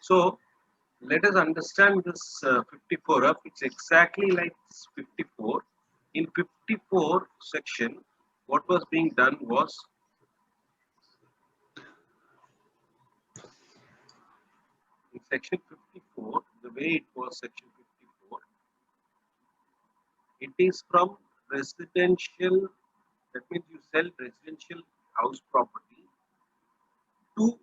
So let us understand this 54 up. It's exactly like 54. In 54 section, what was being done was, in section 54, the way it was section 54, it is from residential, that means you sell residential house property to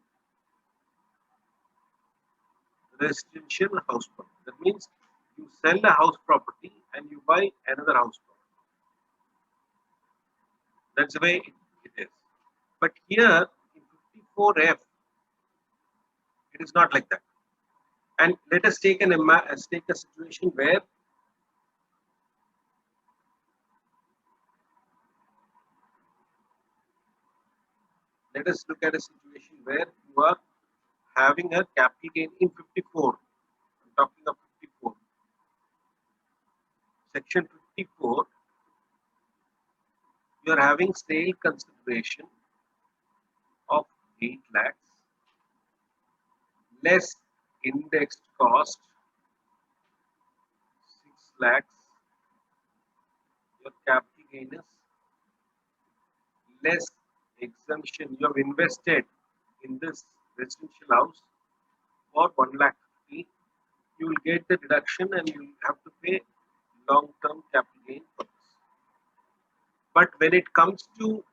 residential house property. That means you sell a house property and you buy another house property. That's the way it is. But here in 54F, it is not like that. And let us take take a situation where let us look at a situation where you are having a capital gain in 54. I'm talking of 54. Section 54, you are having sale consideration of 8 lakhs less indexed cost 6 lakhs. Your capital gain is less exemption. You have invested in this residential house for 1 lakh 50. You will get the deduction and you will have to pay long-term capital gain for this. But when it comes to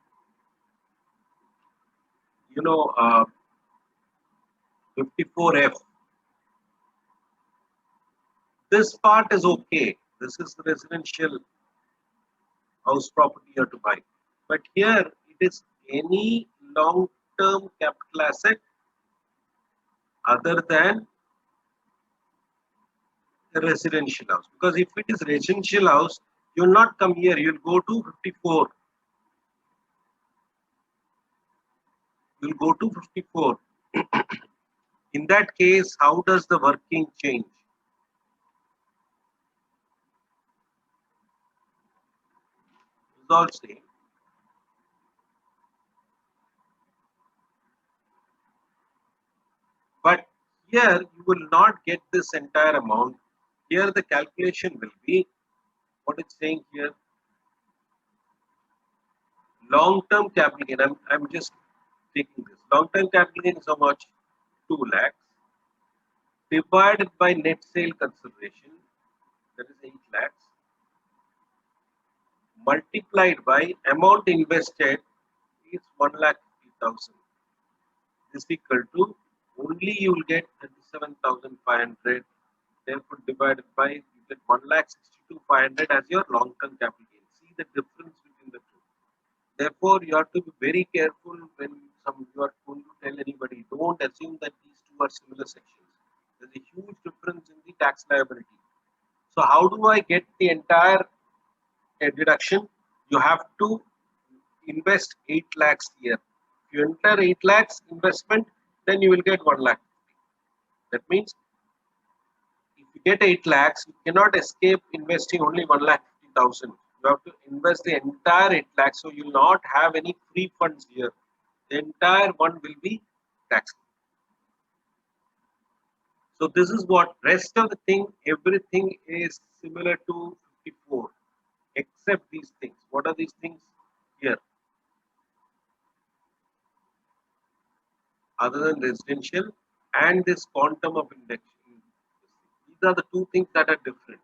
54F, this part is okay. This is the residential house property you have to buy. But here it is any long-term capital asset other than a residential house. Because if it is residential house, you will not come here. You will go to 54. You will go to 54. In that case, how does the working change? It's all same. But here you will not get this entire amount. Here the calculation will be what it's saying here. Long-term capital gain. I'm just taking this. Long-term capital gain is how much? 2 lakhs divided by net sale consideration, that is 8 lakhs, multiplied by amount invested is 1,50,000 is equal to, only you will get 37,500. Therefore, divided by, you get 1,62,500 as your long-term capital gain. See the difference between the two. Therefore, you have to be very careful when you are going to tell anybody. Don't assume that these two are similar sections. There's a huge difference in the tax liability. So, how do I get the entire deduction? You have to invest 8 lakhs here. If you enter 8 lakhs investment, then you will get 1 lakh. That means if you get 8 lakhs, you cannot escape investing only 1,50,000. You have to invest the entire 8 lakhs, so you will not have any free funds here. The entire one will be taxed. So this is what rest of the thing, everything is similar to 54 except these things. What are these things here? Other than residential and this quantum of index. These are the two things that are different.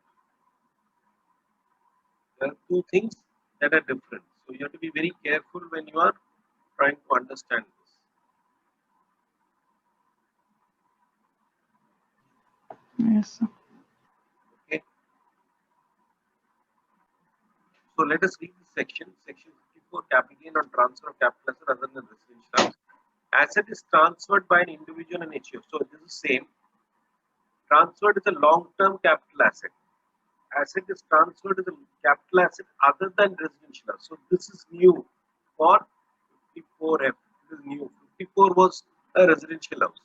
There are two things that are different. So you have to be very careful when you are trying to understand this. Yes, sir. Okay. So let us read this section. Section 54, capital gain on transfer of capital asset other than residential house. Asset is transferred by an individual and HUF. So this is same. Transferred is a long-term capital asset. Asset is transferred as a capital asset other than residential house. So this is new for 54F. This is new. 54 was a residential house.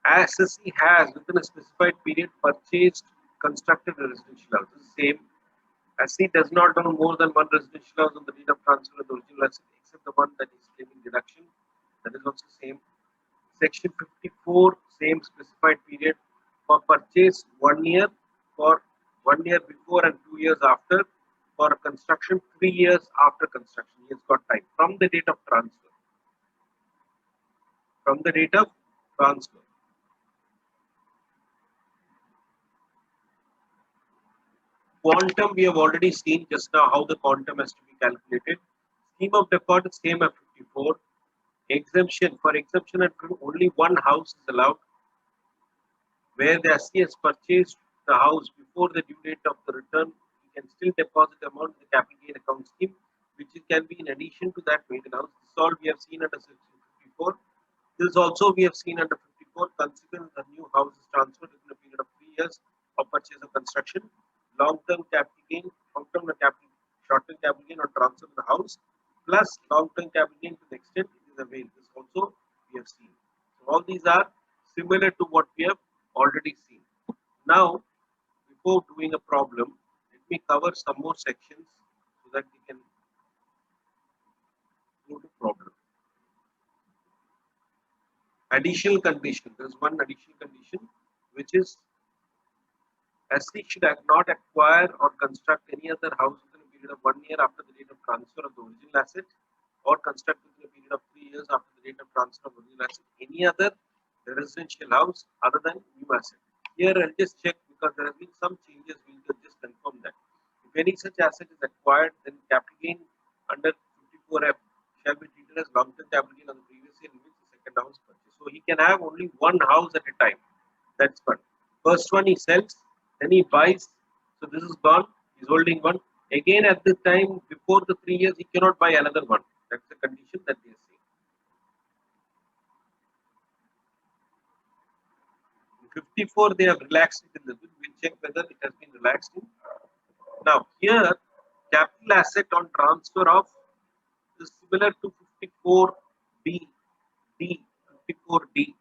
Assessee has within a specified period purchased, constructed a residential house. This is same. Assessee does not own more than one residential house on the deed of transfer of the original asset except the one that is claiming deduction. That is also same. Section 54, same specified period for purchase 1 year, for 1 year before and 2 years after, for construction 3 years after construction. He has got time from the date of transfer. From the date of transfer. Quantum, we have already seen just now how the quantum has to be calculated. Scheme of default is same at 54. Exemption, for exemption and only one house is allowed, where the SC has purchased the house before the due date of the return. He can still deposit amount in the capital gain account scheme, which can be in addition to that made in house. This all we have seen under section 54. This also we have seen under 54. Consequence, the new house is transferred within a period of 3 years of purchase of construction. Long-term capital gain, long-term capital, short-term capital gain on transfer of the house, plus long-term capital gain to the extent it is available. This also we have seen. So all these are similar to what we have already seen. Now, before doing a problem, let me cover some more sections so that we can go to problem. Additional condition. There is one additional condition, which is SC should not acquire or construct any other house within a period of 1 year after the date of transfer of the original asset, or construct within a period of 3 years after the date of transfer of original asset any other residential house other than new asset. Here I'll just check because there have been some changes. We will just confirm that. If any such asset is acquired, then capital gain under 54F shall be treated as long-term capital gain on the previous year in which the second house purchased. So he can have only one house at a time. That's fine. First one he sells, then he buys. So this is gone. He's holding one. Again, at this time, before the 3 years, he cannot buy another one. That's the condition that they are saying. In 54, they have relaxed it in the bill. We'll check whether it has been relaxed in. Now, here, capital asset on transfer of is similar to 54B, D, 54D.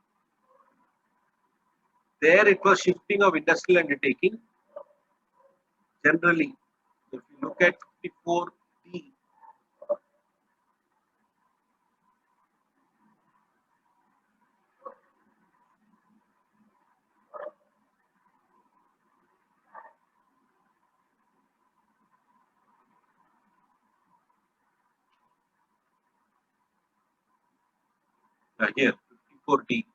There it was shifting of industrial undertaking. Generally, if you look at 54D, here 54D,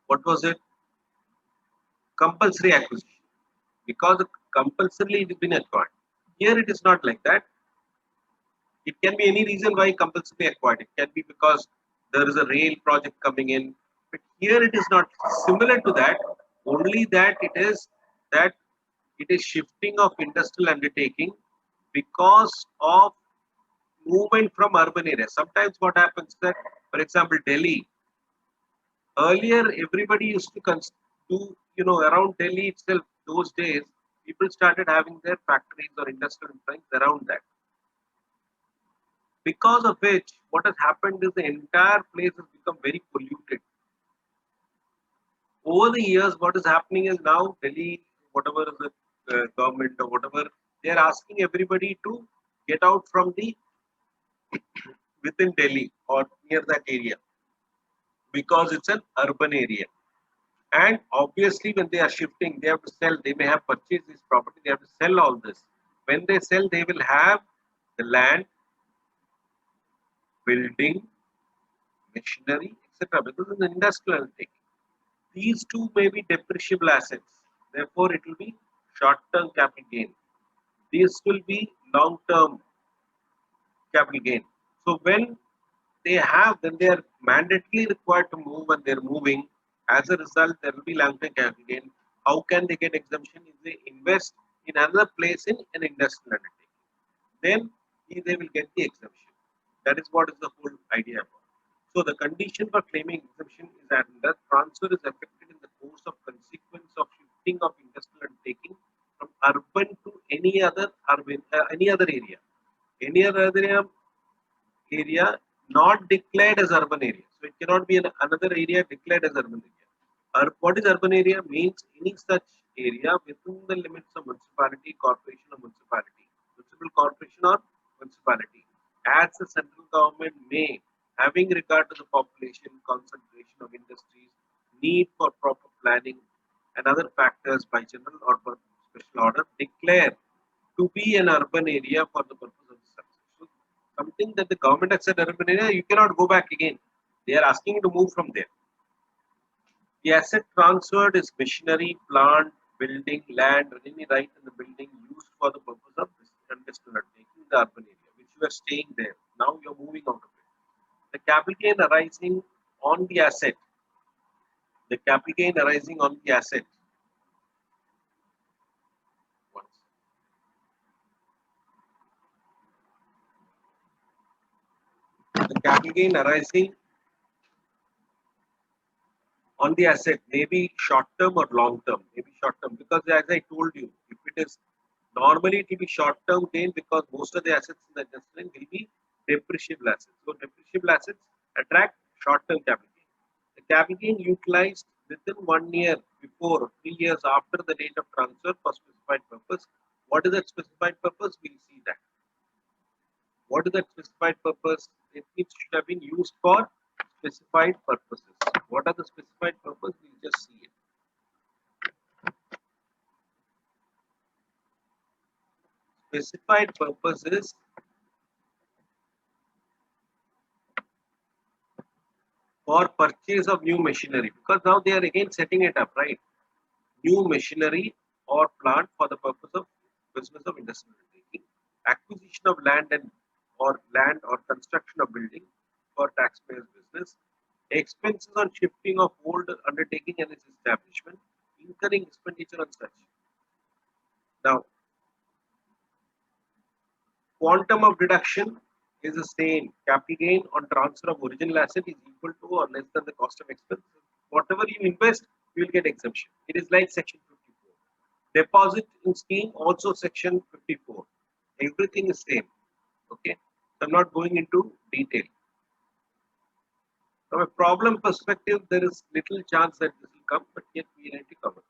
what was it? Compulsory acquisition. Because compulsorily it has been acquired. Here it is not like that. It can be any reason why compulsorily acquired. It can be because there is a rail project coming in. But here it is not similar to that. Only that it is shifting of industrial undertaking because of movement from urban areas. Sometimes what happens that, for example, Delhi. Earlier, everybody used to do, around Delhi itself. Those days, people started having their factories or industrial things around that. Because of which, what has happened is the entire place has become very polluted. Over the years, what is happening is now Delhi, whatever the government or whatever, they are asking everybody to get out from the within Delhi or near that area because it's an urban area. And obviously, when they are shifting, they have to sell. They may have purchased this property. They have to sell all this. When they sell, they will have the land, building, machinery, etc. Because it's an industrial thing. These two may be depreciable assets. Therefore, it will be short-term capital gain. These will be long-term capital gain. So when they have, then they are mandatorily required to move and they are moving. As a result, there will be long-term capital gain. How can they get exemption? If they invest in another place in an industrial undertaking, then they will get the exemption. That is what is the whole idea about. So the condition for claiming exemption is that the transfer is effected in the course of consequence of shifting of industrial undertaking from urban to any other urban, any other area not declared as urban area. So it cannot be another area declared as urban area. What is urban area? Means any such area within the limits of municipality, corporation, or municipality, municipal corporation or municipality, as the central government may having regard to the population, concentration of industries, need for proper planning, and other factors by general or per special order, declare to be an urban area for the purpose of the success. So, something that the government has said urban area, you cannot go back again. They are asking you to move from there. The asset transferred is machinery, plant, building, land, or any right in the building used for the purpose of this industrial undertaking in the urban area, which you are staying there. Now you are moving out of it. The capital gain arising on the asset. The capital gain arising on the asset. Once. The capital gain arising on the asset may be short term or long term, maybe short term, because as I told you, if it is normally it will be short term gain because most of the assets in the investment will be depreciable assets. So depreciable assets attract short term capital gain. The capital gain utilized within 1 year before, 3 years after the date of transfer for specified purpose. What is that specified purpose? We'll see that. What is that specified purpose? It should have been used for specified purposes. What are the specified purposes? We'll just see it. Specified purpose is for purchase of new machinery, because now they are again setting it up, right? New machinery or plant for the purpose of business of industrial undertaking, acquisition of land or construction of building for taxpayers' business, expenses on shifting of old undertaking and its establishment, incurring expenditure on such. Now, quantum of deduction is the same. Capital gain on transfer of original asset is equal to or less than the cost of expense. Whatever you invest, you will get exemption. It is like section 54. Deposit in scheme, also section 54. Everything is same. Okay. So I'm not going into detail. From a problem perspective, there is little chance that this will come, but yet we need to cover.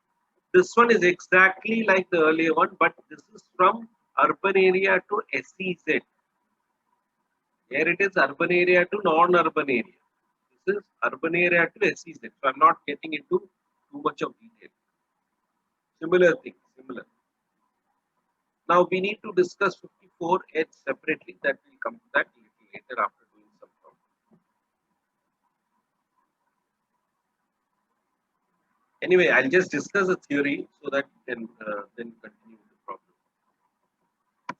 This one is exactly like the earlier one, but this is from urban area to SEZ. Here it is urban area to non-urban area. This is urban area to SEZ. So I'm not getting into too much of detail. Similar thing, similar. Now we need to discuss 54H separately. That will come to that a little later after doing some problem. Anyway, I'll just discuss the theory so that we can then continue with the problem.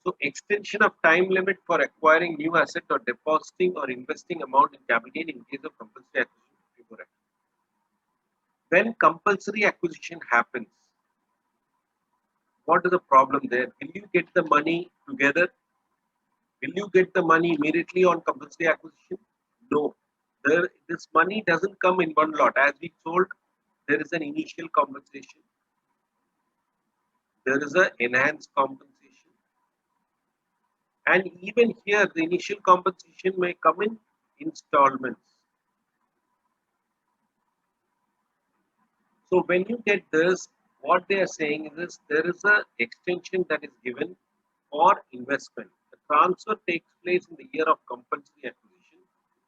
So extension of time limit for acquiring new asset or depositing or investing amount in capital gain in case of compulsory acquisition 54 Act. When compulsory acquisition happens, what is the problem there? Will you get the money together? Will you get the money immediately on compulsory acquisition? No. This money doesn't come in one lot. As we told, there is an initial compensation. There is an enhanced compensation. And even here, the initial compensation may come in installments. So when you get this, what they are saying is there is an extension that is given for investment. The transfer takes place in the year of compulsory acquisition.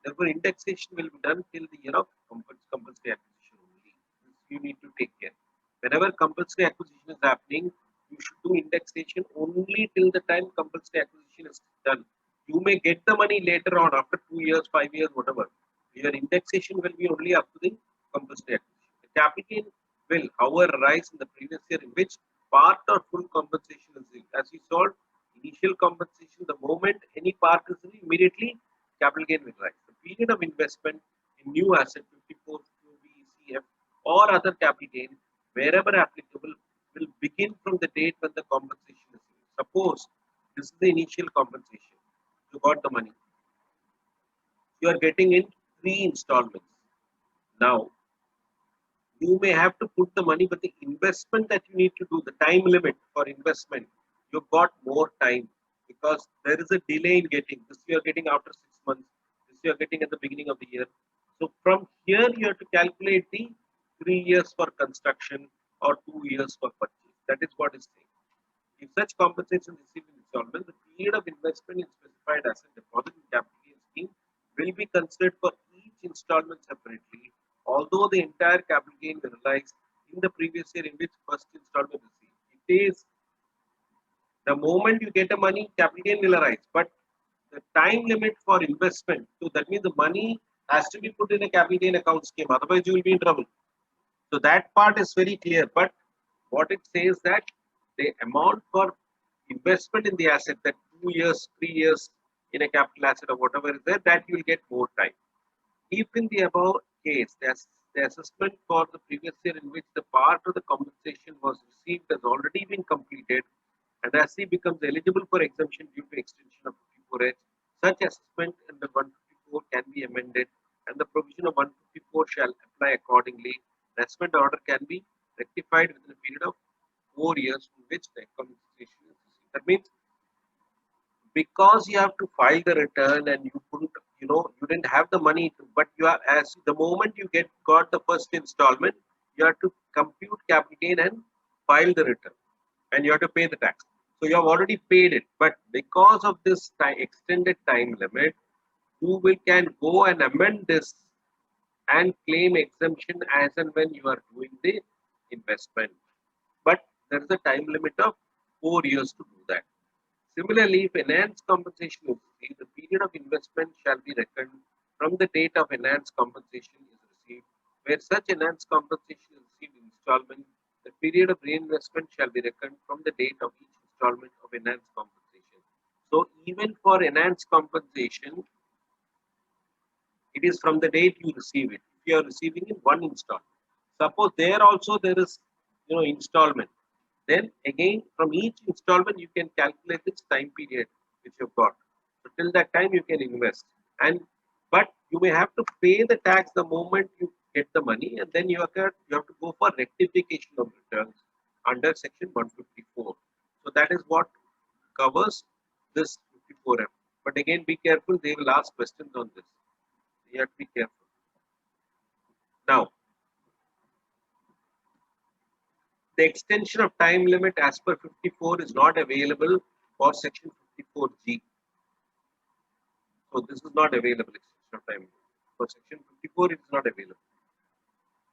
Therefore, indexation will be done till the year of compulsory acquisition only. This you need to take care. Whenever compulsory acquisition is happening, you should do indexation only till the time compulsory acquisition is done. You may get the money later on after 2 years, 5 years, whatever. Your indexation will be only up to the compulsory acquisition. The capital gain will, however, rise in the previous year in which part or full compensation is due. As we saw, initial compensation, the moment any part is due, immediately capital gain will rise. The period of investment in new asset 54 QBCF or other capital gain, wherever applicable, will begin from the date when the compensation is due. Suppose this is the initial compensation. You got the money. You are getting in 3 installments. Now, you may have to put the money, but the investment that you need to do, the time limit for investment, you've got more time because there is a delay in getting. This you are getting after 6 months. This you are getting at the beginning of the year. So from here, you have to calculate the 3 years for construction or 2 years for purchase. That is what is saying. If such compensation received in installment, the period of investment in specified asset deposit in capital gain scheme will be considered for each installment separately, although the entire capital gain will realize in the previous year in which first installment received. It is the moment you get the money, capital gain will arise, but the time limit for investment, so that means the money has to be put in a capital gain account scheme, otherwise you will be in trouble. So that part is very clear, but what it says that the amount for investment in the asset, that 2 years, 3 years in a capital asset or whatever is there, that you will get more time. If in the above case, the assessment for the previous year in which the part of the compensation was received has already been completed, and as he becomes eligible for exemption due to extension of 54H, such assessment under 154 can be amended, and the provision of 154 shall apply accordingly. The assessment order can be rectified within a period of 4 years from which the compensation is received. That means because you have to file the return and you couldn't, you didn't have the money to, but you are, as the moment you got the first installment, you have to compute capital gain and file the return, and you have to pay the tax. So you have already paid it, but because of this extended time limit, you can go and amend this and claim exemption as and when you are doing the investment. But there is a time limit of 4 years to do that. Similarly, if enhanced compensation is received, the period of investment shall be reckoned from the date of enhanced compensation is received. Where such enhanced compensation is received in installment, the period of reinvestment shall be reckoned from the date of each installment of enhanced compensation. So even for enhanced compensation, it is from the date you receive it. If you are receiving in one installment, suppose there also there is installment, then again from each installment you can calculate its time period which you've got. So till that time you can invest, and but you may have to pay the tax the moment you get the money, and then you have to go for rectification of returns under section 154. So that is what covers this 54F. But again, be careful, they will ask questions on this. You have to be careful. Now, the extension of time limit as per 54 is not available for section 54G. So this is not available, extension of time limit. For section 54, it is not available.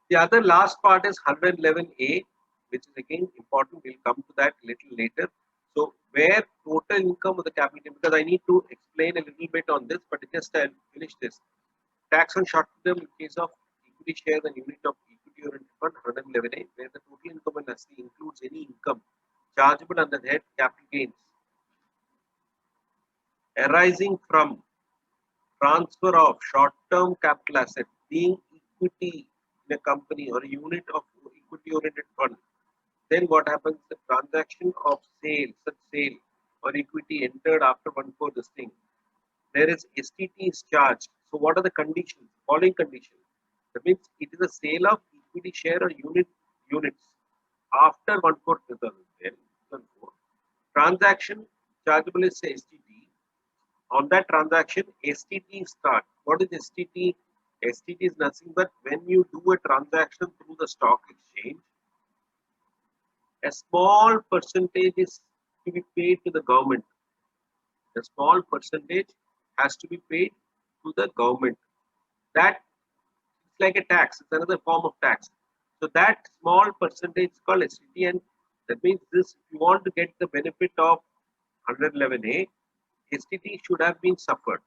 The other last part is 111A, which is again important. We'll come to that a little later. So where total income of the capital gain, because I need to explain a little bit on this, but just I'll finish this. Tax on short term in case of equity shares and unit of equity oriented fund 111A, where the total income and asset includes any income chargeable under the head capital gains arising from transfer of short term capital asset being equity in a company or a unit of equity oriented fund. Then what happens? The transaction of sale, such sale or equity entered after 1/4 this thing, there is STT is charged. So what are the conditions? Following conditions. That means it is a sale of equity share or units after 1/4 2004. Transaction chargeable is STT. On that transaction, STT start. What is STT? STT is nothing but when you do a transaction through the stock exchange, a small percentage is to be paid to the government. A small percentage has to be paid to the government. That it's like a tax. It's another form of tax. So that small percentage is called STT, and that means this. If you want to get the benefit of 111A, STT should have been suffered.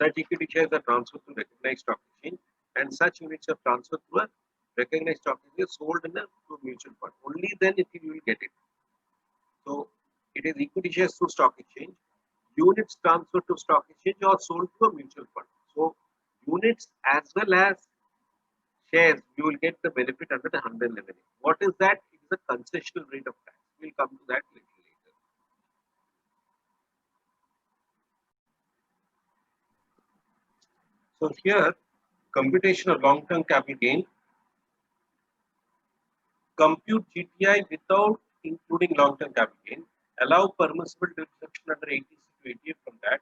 Such equity shares are transferred to recognized stock exchange, and such units are transferred to a recognized stock exchange sold in a mutual fund. Only then you will get it. So it is equity shares through stock exchange, units transferred to stock exchange or sold to a mutual fund. So units as well as shares, you will get the benefit under the 111A. What is that? It is a concessional rate of tax. We'll come to that little later. So here, computation of long-term capital gain. Compute GTI without including long-term capital gain. Allow permissible deduction under 86 to 88 from that.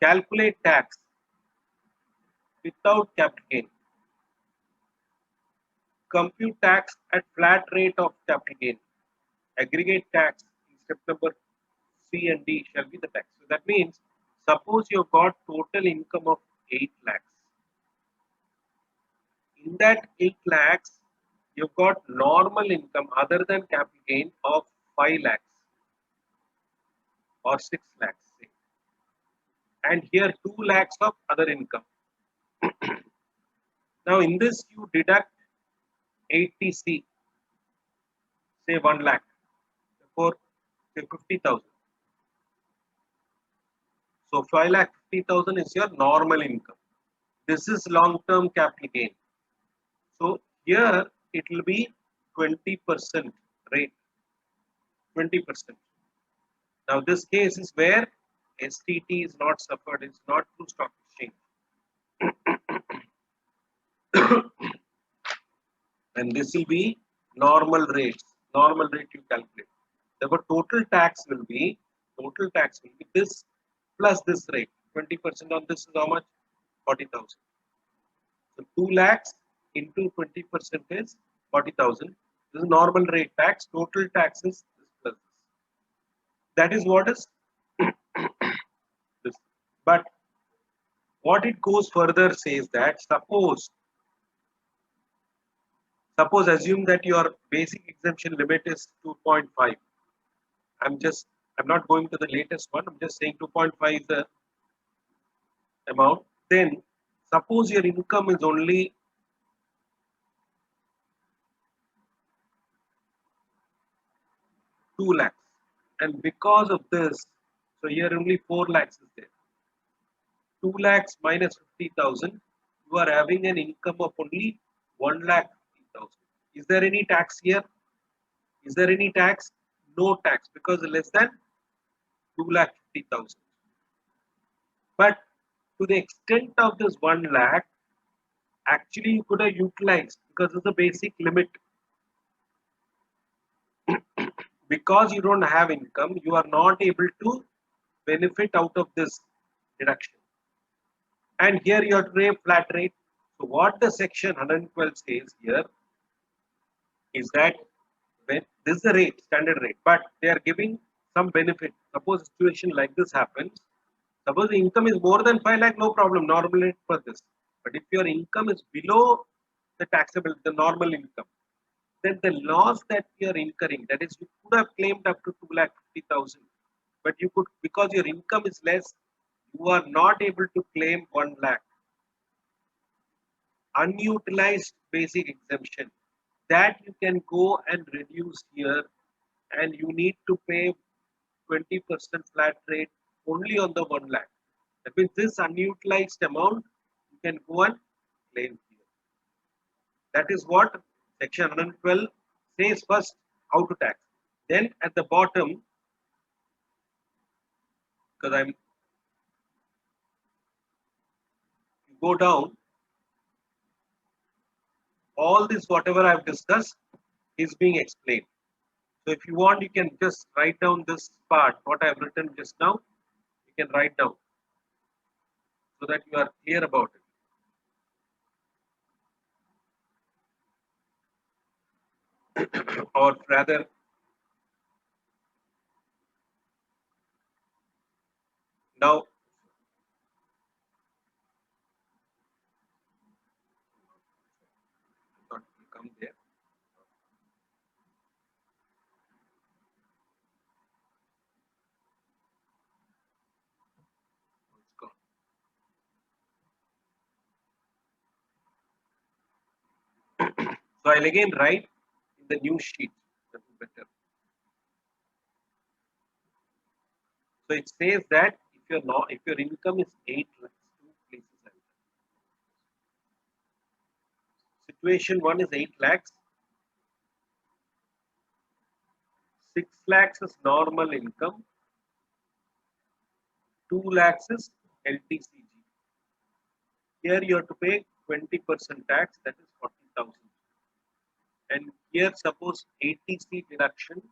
Calculate tax without capital gain. Compute tax at flat rate of capital gain. Aggregate tax in step number C and D shall be the tax. So that means Suppose you've got total income of 8 lakhs. In that 8 lakhs, you've got normal income other than capital gain of 5 lakhs or 6 lakhs. Say. And here 2 lakhs of other income. Now in this you deduct 80C, say 1 lakh, therefore say 50,000. So 5 lakh 50,000 is your normal income. This is long-term capital gain. So here it will be 20% rate, 20%. Now this case is where STT is not suffered, it's not through stock exchange. And this will be normal rates, normal rate you calculate. Therefore total tax will be this plus this rate. 20% on this is how much? 40,000. So 2 lakhs into 20% is 40,000. This is normal rate tax. Total tax is this plus this. That is what is this. But what it goes further says that suppose assume that your basic exemption limit is 2.5. I'm not going to the latest one. I'm just saying 2.5 is the amount. Then suppose your income is only 2 lakhs. And because of this, so here only 4 lakhs is there. 2 lakhs minus 50,000, you are having an income of only 1 lakh 50,000. Is there any tax here? Is there any tax? No tax because less than 2 lakh 50,000. But to the extent of this 1 lakh, actually you could have utilized because it's a basic limit. Because you don't have income, you are not able to benefit out of this deduction. And here you have to pay flat rate. So what the section 112 says here is that when this is the rate, standard rate, but they are giving some benefit. Suppose a situation like this happens. Suppose the income is more than 5 lakh, no problem, normal rate for this. But if your income is below the taxable, the normal income, then the loss that you are incurring, that is, you could have claimed up to 2 lakh 50,000, but you could, because your income is less, you are not able to claim 1 lakh. Unutilized basic exemption that you can go and reduce here, and you need to pay 20% flat rate only on the 1 lakh. That means this unutilized amount you can go and claim here. That is what section 112 says first how to tax. Then at the bottom, because you go down, all this whatever I've discussed is being explained. So if you want, you can just write down this part, what I've written just now, you can write down so that you are clear about it. Or rather, now not come there. It's gone. So I'll again write in the new sheet. That is better. So it says that if your income is 8 lakhs, two places. Situation 1 is 8 lakhs. 6 lakhs is normal income. 2 lakhs is LTCG. Here you have to pay 20% tax, that is 40,000. And here suppose 80C deduction,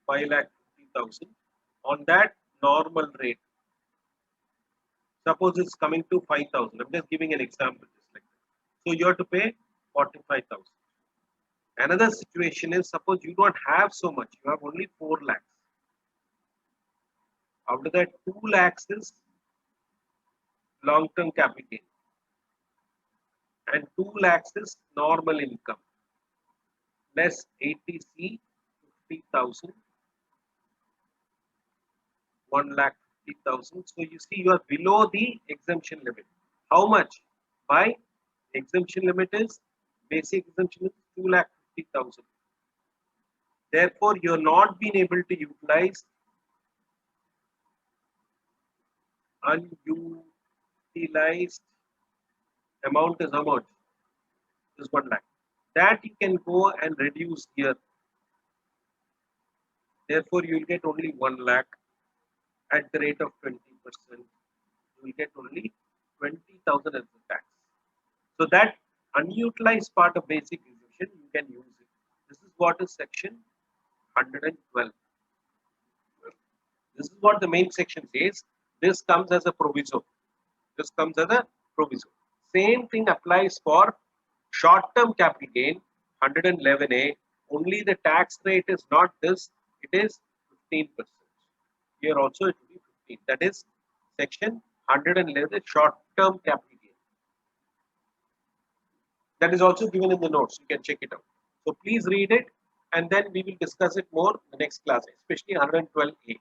5 lakh 50,000. On that normal rate, suppose it's coming to 5,000. I'm just giving an example just like that. So you have to pay 45,000. Another situation is suppose you don't have so much, you have only 4 lakhs. After that, 2 lakhs is long-term capital and 2 lakhs is normal income less ATC 50,000, 1,50,000. So you see you are below the exemption limit. How much? By exemption limit is basic exemption is 2,50,000. Therefore, you are not being able to utilize unutilized amount is how much? Is 1 lakh. That you can go and reduce here. Therefore, you will get only 1 lakh at the rate of 20%. You will get only 20,000 as the tax. So that unutilized part of basic exemption, you can use it. This is what is section 112. This is what the main section says. This comes as a proviso. This comes as a proviso. Same thing applies for short-term capital gain, 111A. Only the tax rate is not this, it is 15%. Here also it will be 15. That is section 111, short-term capital gain. That is also given in the notes. You can check it out. So please read it and then we will discuss it more in the next class, especially 112A.